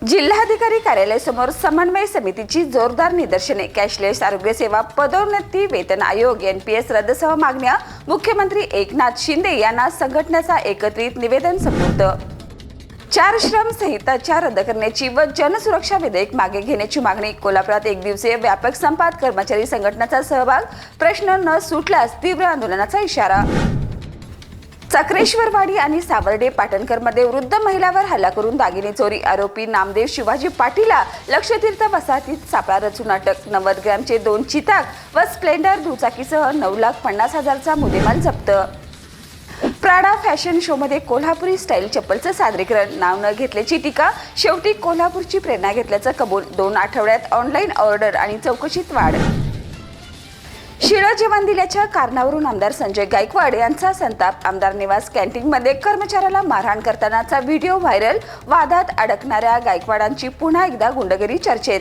जिल्हाधिकारी कार्यालयासमोर समन्वय समितीची जोरदार निदर्शने. कॅशलेस आरोग्य सेवा, पदोन्नती, वेतन आयोग, NPS रद्दसह मागण्या. मुख्यमंत्री एकनाथ शिंदे यांना संघटनेचा एकत्रित निवेदन सुपूर्द. 4 श्रम संहिताच्या रद्द करण्याची व जनसुरक्षा विधेयक मागे घेण्याची मागणी. कोल्हापुरात एक दिवसीय व्यापक संपात, कर्मचारी संघटनांचा सहभाग. प्रश्न न सुटल्यास तीव्र आंदोलनाचा इशारा. चक्रेश्वरवाडी आणि सावर्डे पाटणकरमध्ये वृद्ध महिलावर हल्ला करून दागिने चोरी. आरोपी नामदेव शिवाजी पाटीलला लक्षतीर्थ वसाहतीत सापळा रचून अटक. 90 ग्रॅमचे 2 चिताक व स्प्लेंडर दुचाकीसह 9,50,000चा मुद्देमाल जप्त. प्राडा फॅशन शोमध्ये कोल्हापुरी स्टाईल चप्पलचं सादरीकरण. नाव न घेतल्याची टीका. शेवटी कोल्हापूरची प्रेरणा घेतल्याचं कबूल. 2 आठवड्यात ऑनलाईन ऑर्डर आणि चौकशीत वाढ. शिळं जेवण दिल्याच्या कारणावरून आमदार संजय गायकवाड यांचा संताप. आमदार निवास कॅन्टीनमध्ये कर्मचाऱ्याला मारहाण करतानाचा व्हिडिओ व्हायरल. वादात अडकणाऱ्या गायकवाडांची पुन्हा एकदा गुंडगिरी चर्चेत.